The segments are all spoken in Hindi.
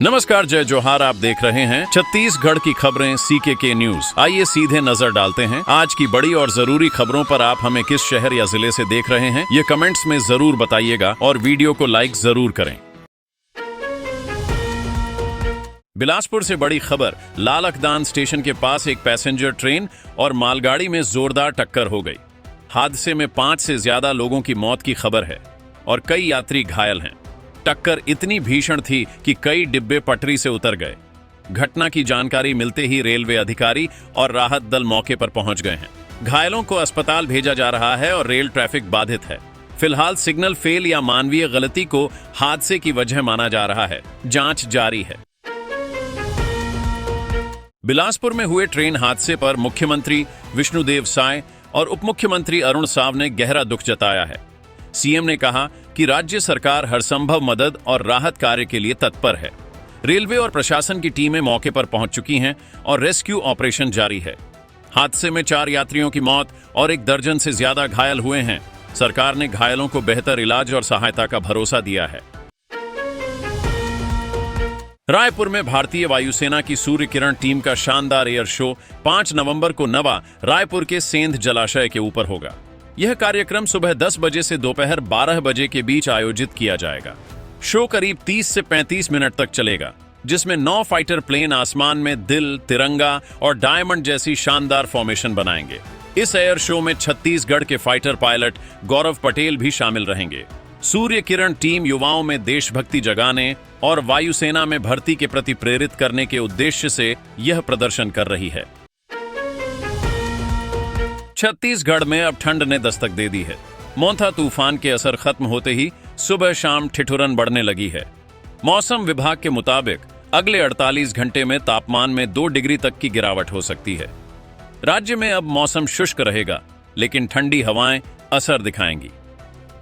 नमस्कार, जय जोहार। आप देख रहे हैं छत्तीसगढ़ की खबरें सीके न्यूज। आइए सीधे नजर डालते हैं आज की बड़ी और जरूरी खबरों पर। आप हमें किस शहर या जिले से देख रहे हैं ये कमेंट्स में जरूर बताइएगा और वीडियो को लाइक जरूर करें। बिलासपुर से बड़ी खबर। लालकदान स्टेशन के पास एक पैसेंजर ट्रेन और मालगाड़ी में जोरदार टक्कर हो गई। हादसे में 5 से ज्यादा लोगों की मौत की खबर है और कई यात्री घायल हैं। टक्कर इतनी भीषण थी कि कई डिब्बे पटरी से उतर गए। घटना की जानकारी मिलते ही रेलवे अधिकारी और राहत दल मौके पर पहुंच गए हैं। घायलों को अस्पताल भेजा जा रहा है और रेल ट्रैफिक बाधित है। फिलहाल सिग्नल फेल या मानवीय गलती को हादसे की वजह माना जा रहा है। जांच जारी है। बिलासपुर में हुए ट्रेन हादसे पर मुख्यमंत्री विष्णुदेव साय और उप मुख्यमंत्री अरुण साव ने गहरा दुख जताया है। सीएम ने कहा कि राज्य सरकार हर संभव मदद और राहत कार्य के लिए तत्पर है। रेलवे और प्रशासन की टीमें मौके पर पहुंच चुकी हैं और रेस्क्यू ऑपरेशन जारी है। हादसे में 4 यात्रियों की मौत और 1 दर्जन से ज्यादा घायल हुए हैं। सरकार ने घायलों को बेहतर इलाज और सहायता का भरोसा दिया है। रायपुर में भारतीय वायुसेना की सूर्य किरण टीम का शानदार एयर शो 5 नवंबर को नवा रायपुर के सेंध जलाशय के ऊपर होगा। यह कार्यक्रम सुबह 10 बजे से दोपहर 12 बजे के बीच आयोजित किया जाएगा। शो करीब 30 से 35 मिनट तक चलेगा, जिसमें 9 फाइटर प्लेन आसमान में दिल, तिरंगा और डायमंड जैसी शानदार फॉर्मेशन बनाएंगे। इस एयर शो में छत्तीसगढ़ के फाइटर पायलट गौरव पटेल भी शामिल रहेंगे। सूर्य किरण टीम युवाओं में देशभक्ति जगाने और वायुसेना में भर्ती के प्रति प्रेरित करने के उद्देश्य से यह प्रदर्शन कर रही है। छत्तीसगढ़ में अब ठंड ने दस्तक दे दी है। मोंथा तूफान के असर खत्म होते ही सुबह शाम ठिठुरन बढ़ने लगी है। मौसम विभाग के मुताबिक अगले 48 घंटे में तापमान में 2 डिग्री तक की गिरावट हो सकती है। राज्य में अब मौसम शुष्क रहेगा, लेकिन ठंडी हवाएं असर दिखाएंगी।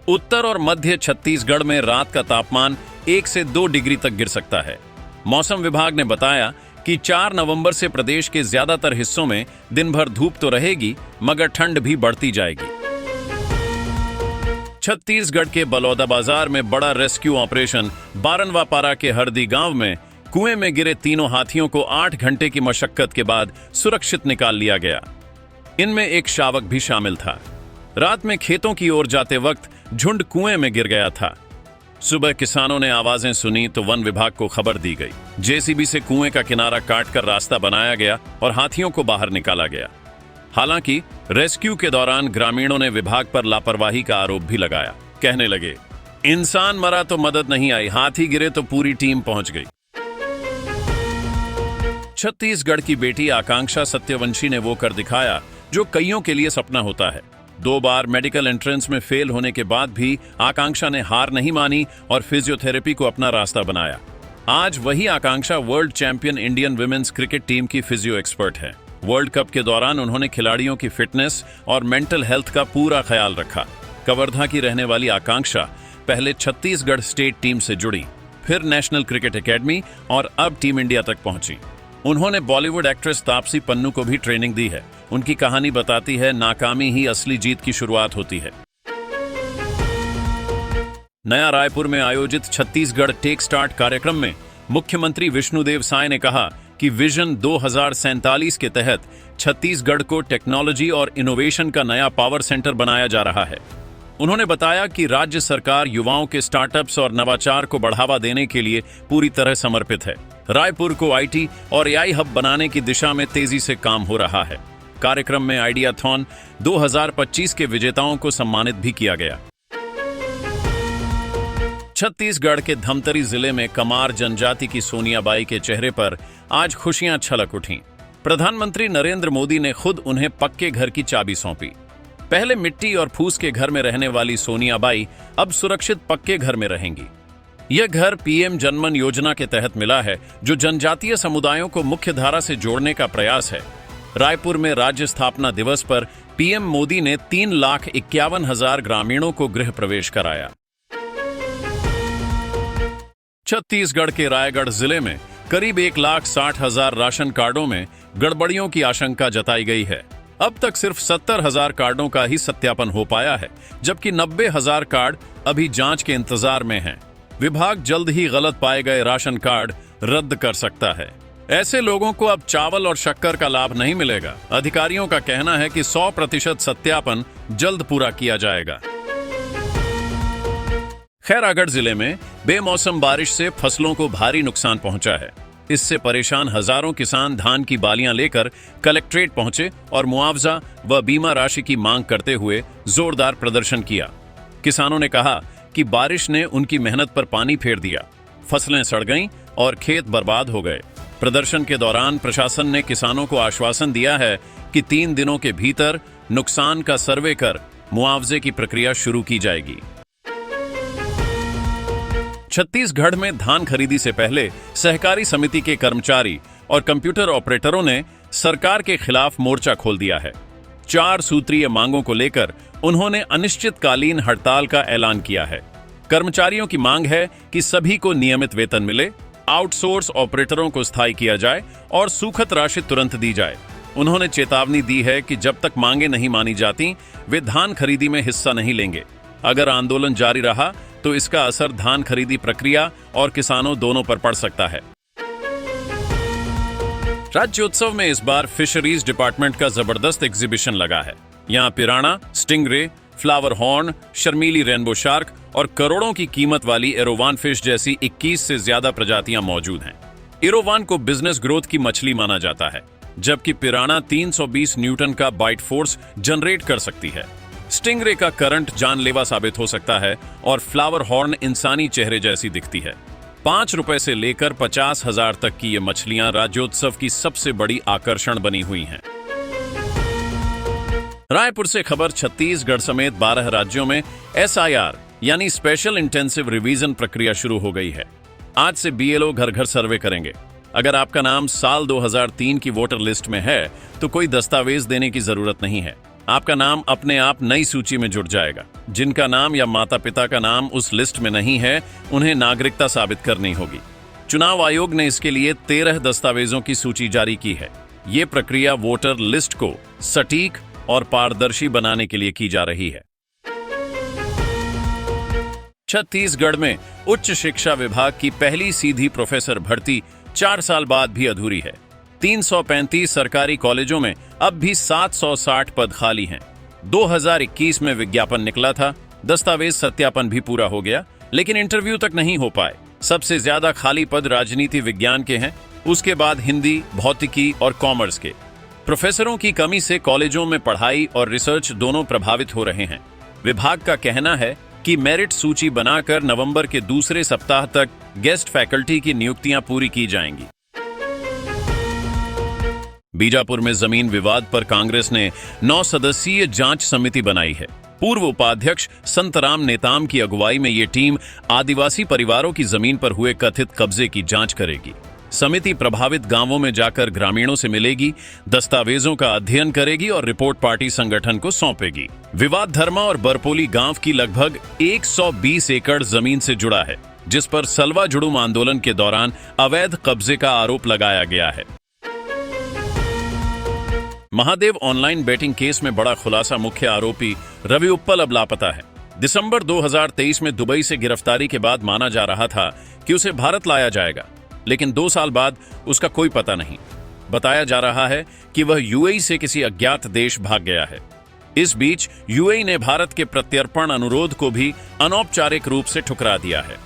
उत्तर और मध्य छत्तीसगढ़ में रात का तापमान 1 से 2 डिग्री तक गिर सकता है। मौसम विभाग ने बताया कि 4 नवंबर से प्रदेश के ज्यादातर हिस्सों में दिन भर धूप तो रहेगी, मगर ठंड भी बढ़ती जाएगी। छत्तीसगढ़ के बलौदाबाजार में बड़ा रेस्क्यू ऑपरेशन। बारनवापारा के हरदी गांव में कुएं में गिरे तीनों हाथियों को 8 घंटे की मशक्कत के बाद सुरक्षित निकाल लिया गया। इनमें एक शावक भी शामिल था। रात में खेतों की ओर जाते वक्त झुंड कुएं में गिर गया था। सुबह किसानों ने आवाजें सुनी तो वन विभाग को खबर दी गई। जेसीबी से कुएं का किनारा काटकर रास्ता बनाया गया और हाथियों को बाहर निकाला गया। हालांकि रेस्क्यू के दौरान ग्रामीणों ने विभाग पर लापरवाही का आरोप भी लगाया। कहने लगे, इंसान मरा तो मदद नहीं आई, हाथी गिरे तो पूरी टीम पहुंच गई। छत्तीसगढ़ की बेटी आकांक्षा सत्यवंशी ने वो कर दिखाया जो कईयों के लिए सपना होता है। 2 बार मेडिकल एंट्रेंस में फेल होने के बाद भी आकांक्षा ने हार नहीं मानी और फिजियोथेरेपी को अपना रास्ता बनाया। आज वही Akanksha world champion Indian women's cricket team की फिजियो एक्सपर्ट है। वर्ल्ड कप के दौरान उन्होंने खिलाड़ियों की फिटनेस और मेंटल हेल्थ का पूरा ख्याल रखा। कवर्धा की रहने वाली आकांक्षा पहले छत्तीसगढ़ स्टेट टीम से जुड़ी, फिर नेशनल क्रिकेट एकेडमी और अब टीम इंडिया तक पहुंची। उन्होंने बॉलीवुड एक्ट्रेस तापसी पन्नू को भी ट्रेनिंग दी है। उनकी कहानी बताती है, नाकामी ही असली जीत की शुरुआत होती है। नया रायपुर में आयोजित छत्तीसगढ़ टेक स्टार्ट कार्यक्रम में मुख्यमंत्री विष्णुदेव साय ने कहा कि विजन 2047 के तहत छत्तीसगढ़ को टेक्नोलॉजी और इनोवेशन का नया पावर सेंटर बनाया जा रहा है। उन्होंने बताया कि राज्य सरकार युवाओं के स्टार्टअप्स और नवाचार को बढ़ावा देने के लिए पूरी तरह समर्पित है। रायपुर को आईटी और एआई हब बनाने की दिशा में तेजी से काम हो रहा है। कार्यक्रम में आइडियाथॉन 2025 के विजेताओं को सम्मानित भी किया गया। छत्तीसगढ़ के धमतरी जिले में कमार जनजाति की सोनियाबाई के चेहरे पर आज खुशियां छलक उठीं। प्रधानमंत्री नरेंद्र मोदी ने खुद उन्हें पक्के घर की चाबी सौंपी। पहले मिट्टी और फूस के घर में रहने वाली सोनियाबाई अब सुरक्षित पक्के घर में रहेंगी। यह घर पीएम जनमन योजना के तहत मिला है, जो जनजातीय समुदायों को मुख्यधारा से जोड़ने का प्रयास है। रायपुर में राज्य स्थापना दिवस पर पीएम मोदी ने 3,51,000 ग्रामीणों को गृह प्रवेश कराया। छत्तीसगढ़ के रायगढ़ जिले में करीब 1,60,000 राशन कार्डों में गड़बड़ियों की आशंका जताई गई है। अब तक सिर्फ 70,000 कार्डों का ही सत्यापन हो पाया है, जबकि 90,000 कार्ड अभी जांच के इंतजार में हैं। विभाग जल्द ही गलत पाए गए राशन कार्ड रद्द कर सकता है। ऐसे लोगों को अब चावल और शक्कर का लाभ नहीं मिलेगा। अधिकारियों का कहना है कि 100% सत्यापन जल्द पूरा किया जाएगा। खैरागढ़ जिले में बेमौसम बारिश से फसलों को भारी नुकसान पहुंचा है। इससे परेशान हजारों किसान धान की बालियां लेकर कलेक्ट्रेट पहुंचे और मुआवजा व बीमा राशि की मांग करते हुए जोरदार प्रदर्शन किया। किसानों ने कहा कि बारिश ने उनकी मेहनत पर पानी फेर दिया, फसलें सड़ गईं और खेत बर्बाद हो गए। प्रदर्शन के दौरान प्रशासन ने किसानों को आश्वासन दिया है कि 3 दिनों के भीतर नुकसान का सर्वे कर मुआवजे की प्रक्रिया शुरू की जाएगी। छत्तीसगढ़ में धान खरीदी से पहले सहकारी समिति के कर्मचारी और कंप्यूटर ऑपरेटरों ने सरकार के खिलाफ मोर्चा खोल दिया है। 4 सूत्रीय मांगों को लेकर उन्होंने अनिश्चितकालीन हड़ताल का ऐलान किया है। कर्मचारियों की मांग है कि सभी को नियमित वेतन मिले, आउटसोर्स ऑपरेटरों को स्थायी किया जाए और सूखत राशि तुरंत दी जाए। उन्होंने चेतावनी दी है कि जब तक मांगे नहीं मानी जाती, वे धान खरीदी में हिस्सा नहीं लेंगे। अगर आंदोलन जारी रहा तो इसका असर धान खरीदी प्रक्रिया और किसानों दोनं पर पड़ सकता है। राज्योत्सव में इस बार फिशरीज डिपार्टमेंट का जबरदस्त एग्जीबिशन लगा है। यहाँ पिराना, स्टिंगरे, फ्लावर हॉर्न, शर्मीली रेनबो शार्क और करोड़ों की कीमत वाली एरोवान फिश जैसी 21 से ज्यादा प्रजातियां मौजूद हैं। एरोवान को बिजनेस ग्रोथ की मछली माना जाता है, जबकि पिराना 320 न्यूटन का बाइट फोर्स जनरेट कर सकती है। स्टिंगरे का करंट जानलेवा साबित हो सकता है और फ्लावर हॉर्न इंसानी चेहरे जैसी दिखती है। 5 रुपए से लेकर 50,000 तक की ये मछलियां राज्योत्सव की सबसे बड़ी आकर्षण बनी हुई हैं। रायपुर से खबर, छत्तीसगढ़ समेत 12 राज्यों में SIR यानी स्पेशल इंटेंसिव रिवीजन प्रक्रिया शुरू हो गई है। आज से BLO घर घर सर्वे करेंगे। अगर आपका नाम साल 2003 की वोटर लिस्ट में है तो कोई दस्तावेज देने की जरूरत नहीं है। आपका नाम अपने आप नई सूची में जुड़ जाएगा। जिनका नाम या माता पिता का नाम उस लिस्ट में नहीं है, उन्हें नागरिकता साबित करनी होगी। चुनाव आयोग ने इसके लिए 13 दस्तावेजों की सूची जारी की है। ये प्रक्रिया वोटर लिस्ट को सटीक और पारदर्शी बनाने के लिए की जा रही है। छत्तीसगढ़ में उच्च शिक्षा विभाग की पहली सीधी प्रोफेसर भर्ती 4 साल बाद भी अधूरी है। 335 सरकारी कॉलेजों में अब भी 760 पद खाली हैं। 2021 में विज्ञापन निकला था, दस्तावेज सत्यापन भी पूरा हो गया, लेकिन इंटरव्यू तक नहीं हो पाए। सबसे ज्यादा खाली पद राजनीति विज्ञान के हैं, उसके बाद हिंदी, भौतिकी और कॉमर्स के। प्रोफेसरों की कमी से कॉलेजों में पढ़ाई और रिसर्च दोनों प्रभावित हो रहे हैं। विभाग का कहना है कि मेरिट सूची बनाकर नवंबर के दूसरे सप्ताह तक गेस्ट फैकल्टी की नियुक्तियां पूरी की जाएंगी। बीजापुर में जमीन विवाद पर कांग्रेस ने 9 सदस्यीय जांच समिति बनाई है। पूर्व उपाध्यक्ष संतराम नेताम की अगुवाई में ये टीम आदिवासी परिवारों की जमीन पर हुए कथित कब्जे की जांच करेगी। समिति प्रभावित गांवों में जाकर ग्रामीणों से मिलेगी, दस्तावेजों का अध्ययन करेगी और रिपोर्ट पार्टी संगठन को सौंपेगी। विवाद धर्मा और बरपोली गांव की लगभग 120 एकड़ जमीन से जुड़ा है, जिस पर सलवा जुड़ूम आंदोलन के दौरान अवैध कब्जे का आरोप लगाया गया है। महादेव ऑनलाइन बेटिंग केस में बड़ा खुलासा, मुख्य आरोपी रवि उप्पल अब लापता है। दिसंबर 2023 में दुबई से गिरफ्तारी के बाद माना जा रहा था कि उसे भारत लाया जाएगा, लेकिन 2 साल बाद उसका कोई पता नहीं। बताया जा रहा है कि वह UAE से किसी अज्ञात देश भाग गया है। इस बीच UAE ने भारत के प्रत्यर्पण अनुरोध को भी अनौपचारिक रूप से ठुकरा दिया है।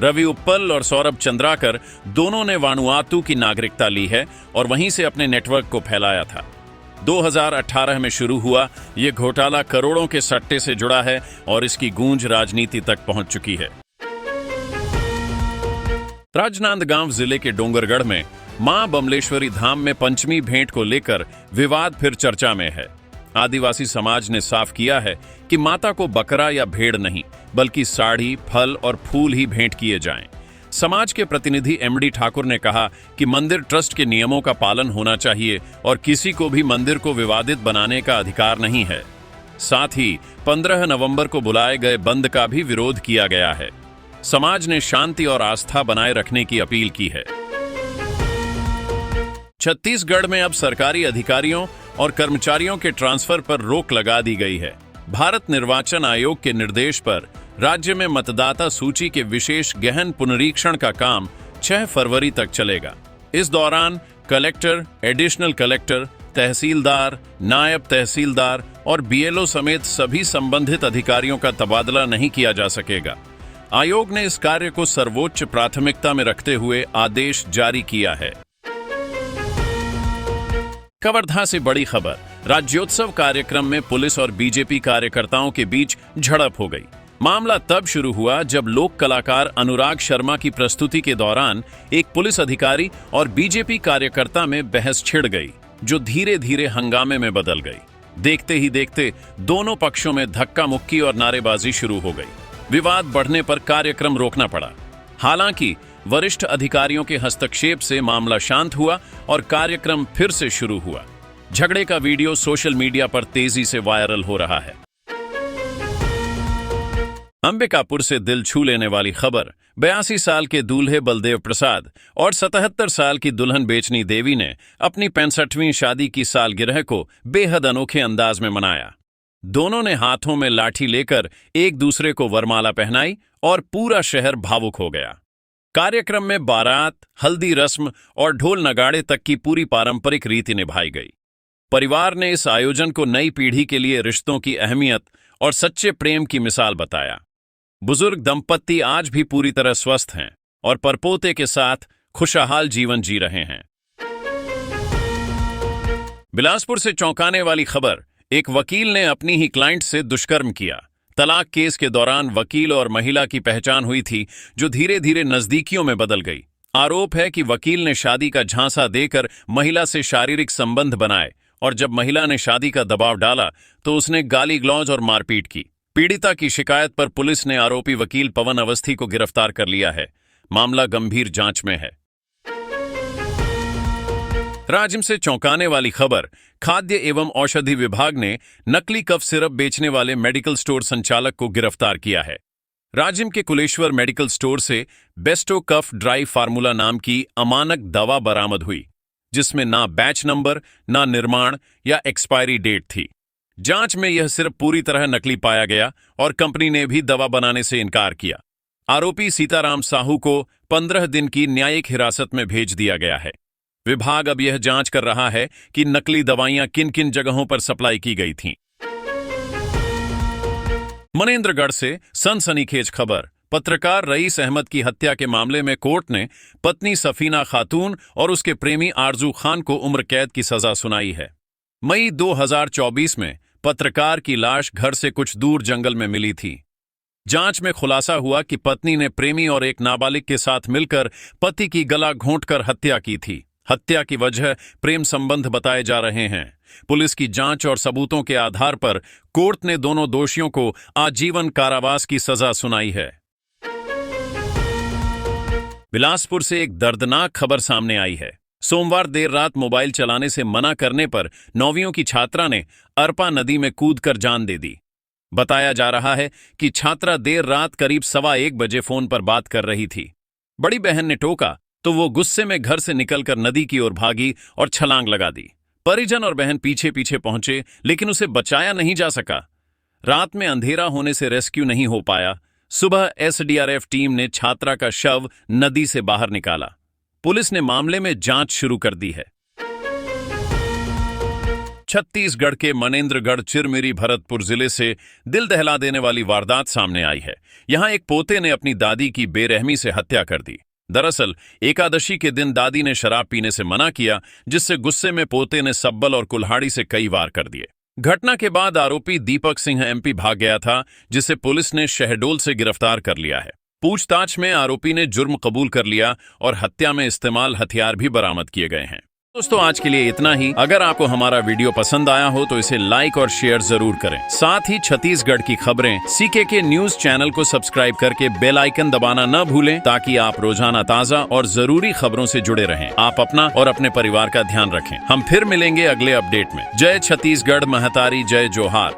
रवि उप्पल और सौरभ चंद्राकर दोनों ने वानुआतू की नागरिकता ली है और वहीं से अपने नेटवर्क को फैलाया था। 2018 में शुरू हुआ ये घोटाला करोड़ों के सट्टे से जुड़ा है और इसकी गूंज राजनीति तक पहुंच चुकी है। राजनांदगांव जिले के डोंगरगढ़ में मां बमलेश्वरी धाम में पंचमी भेंट को लेकर विवाद फिर चर्चा में है। आदिवासी समाज ने साफ किया है कि माता को बकरा या भेड़ नहीं, बल्कि साड़ी, फल और फूल ही भेंट किए जाएं। समाज के प्रतिनिधि MD ठाकुर ने कहा कि मंदिर ट्रस्ट के नियमों का पालन होना चाहिए और किसी को भी मंदिर को विवादित बनाने का अधिकार नहीं है। साथ ही 15 नवंबर को बुलाए गए बंद का भी विरोध किया गया है। समाज ने शांति और आस्था बनाए रखने की अपील की है। छत्तीसगढ़ में अब सरकारी अधिकारियों और कर्मचारियों के ट्रांसफर पर रोक लगा दी गई है। भारत निर्वाचन आयोग के निर्देश पर राज्य में मतदाता सूची के विशेष गहन पुनरीक्षण का काम 6 फरवरी तक चलेगा। इस दौरान कलेक्टर, एडिशनल कलेक्टर, तहसीलदार, नायब तहसीलदार और बीएलओ समेत सभी संबंधित अधिकारियों का तबादला नहीं किया जा सकेगा। आयोग ने इस कार्य को सर्वोच्च प्राथमिकता में रखते हुए आदेश जारी किया है। कवर्धा से बड़ी खबर, राज्योत्सव कार्यक्रम में पुलिस और बीजेपी कार्यकर्ताओं के बीच झड़प हो गई। मामला तब शुरू हुआ जब लोक कलाकार अनुराग शर्मा की प्रस्तुति के दौरान एक पुलिस अधिकारी और बीजेपी कार्यकर्ता में बहस छिड़ गई, जो धीरे धीरे हंगामे में बदल गई। देखते ही देखते दोनों पक्षों में धक्का मुक्की और नारेबाजी शुरू हो गई। विवाद बढ़ने पर कार्यक्रम रोकना पड़ा। हालांकि वरिष्ठ अधिकारियों के हस्तक्षेप से मामला शांत हुआ और कार्यक्रम फिर से शुरू हुआ। झगड़े का वीडियो सोशल मीडिया पर तेजी से वायरल हो रहा है। अंबिकापुर से दिल छू लेने वाली खबर, 82 साल के दूल्हे बलदेव प्रसाद और 77 साल की दुल्हन बेचनी देवी ने अपनी 65वीं शादी की सालगिरह को बेहद अनोखे अंदाज में मनाया। दोनों ने हाथों में लाठी लेकर एक दूसरे को वरमाला पहनाई और पूरा शहर भावुक हो गया। कार्यक्रम में बारात, हल्दी रस्म और ढोल नगाड़े तक की पूरी पारंपरिक रीति निभाई गई। परिवार ने इस आयोजन को नई पीढ़ी के लिए रिश्तों की अहमियत और सच्चे प्रेम की मिसाल बताया। बुजुर्ग दंपत्ति आज भी पूरी तरह स्वस्थ हैं और परपोते के साथ खुशहाल जीवन जी रहे हैं। बिलासपुर से चौंकाने वाली खबर, एक वकील ने अपनी ही क्लाइंट से दुष्कर्म किया। तलाक केस के दौरान वकील और महिला की पहचान हुई थी, जो धीरे धीरे नजदीकियों में बदल गई। आरोप है कि वकील ने शादी का झांसा देकर महिला से शारीरिक संबंध बनाए और जब महिला ने शादी का दबाव डाला तो उसने गाली गलौज और मारपीट की। पीड़िता की शिकायत पर पुलिस ने आरोपी वकील पवन अवस्थी को गिरफ्तार कर लिया है। मामला गंभीर जांच में है। राजिम से चौंकाने वाली खबर, खाद्य एवं औषधि विभाग ने नकली कफ सिरप बेचने वाले मेडिकल स्टोर संचालक को गिरफ्तार किया है। राजिम के कुलेश्वर मेडिकल स्टोर से बेस्टो कफ ड्राई फार्मूला नाम की अमानक दवा बरामद हुई, जिसमें ना बैच नंबर, ना निर्माण या एक्सपायरी डेट थी। जांच में यह सिर्फ पूरी तरह नकली पाया गया और कंपनी ने भी दवा बनाने से इनकार किया। आरोपी सीताराम साहू को 15 दिन की न्यायिक हिरासत में भेज दिया गया है। विभाग अब यह जांच कर रहा है कि नकली दवाइयां किन किन जगहों पर सप्लाई की गई थीं। मनेंद्रगढ़ से सनसनीखेज खबर, पत्रकार रईस अहमद की हत्या के मामले में कोर्ट ने पत्नी सफीना खातून और उसके प्रेमी आरजू खान को उम्र कैद की सजा सुनाई है। मई 2024 में पत्रकार की लाश घर से कुछ दूर जंगल में मिली थी। जांच में खुलासा हुआ कि पत्नी ने प्रेमी और एक नाबालिग के साथ मिलकर पति की गला घोंटकर हत्या की थी। हत्या की वजह प्रेम संबंध बताए जा रहे हैं। पुलिस की जांच और सबूतों के आधार पर कोर्ट ने दोनों दोषियों को आजीवन कारावास की सजा सुनाई है। बिलासपुर से एक दर्दनाक खबर सामने आई है। सोमवार देर रात मोबाइल चलाने से मना करने पर 9वीं की छात्रा ने अरपा नदी में कूदकर जान दे दी। बताया जा रहा है कि छात्रा देर रात करीब 1:15 बजे फोन पर बात कर रही थी। बड़ी बहन ने टोका तो वो गुस्से में घर से निकलकर नदी की ओर भागी और छलांग लगा दी। परिजन और बहन पीछे पीछे पहुंचे, लेकिन उसे बचाया नहीं जा सका। रात में अंधेरा होने से रेस्क्यू नहीं हो पाया। सुबह एसडीआरएफ टीम ने छात्रा का शव नदी से बाहर निकाला। पुलिस ने मामले में जांच शुरू कर दी है। छत्तीसगढ़ के मनेंद्रगढ़ चिरमिरी भरतपुर जिले से दिल दहला देने वाली वारदात सामने आई है। यहां एक पोते ने अपनी दादी की बेरहमी से हत्या कर दी। दरअसल एकादशी के दिन दादी ने शराब पीने से मना किया, जिससे गुस्से में पोते ने सब्बल और कुल्हाड़ी से कई वार कर दिए। घटना के बाद आरोपी दीपक सिंह एमपी भाग गया था, जिसे पुलिस ने शहडोल से गिरफ्तार कर लिया है। पूछताछ में आरोपी ने जुर्म कबूल कर लिया और हत्या में इस्तेमाल हथियार भी बरामद किए गए हैं। दोस्तों, आज के लिए इतना ही। अगर आपको हमारा वीडियो पसंद आया हो तो इसे लाइक और शेयर जरूर करें। साथ ही छत्तीसगढ़ की खबरें सीकेके न्यूज चैनल को सब्सक्राइब करके बेल आइकन दबाना न भूलें, ताकि आप रोजाना ताजा और जरूरी खबरों से जुड़े रहें। आप अपना और अपने परिवार का ध्यान रखें। हम फिर मिलेंगे अगले अपडेट में। जय छत्तीसगढ़ महतारी, जय जोहार।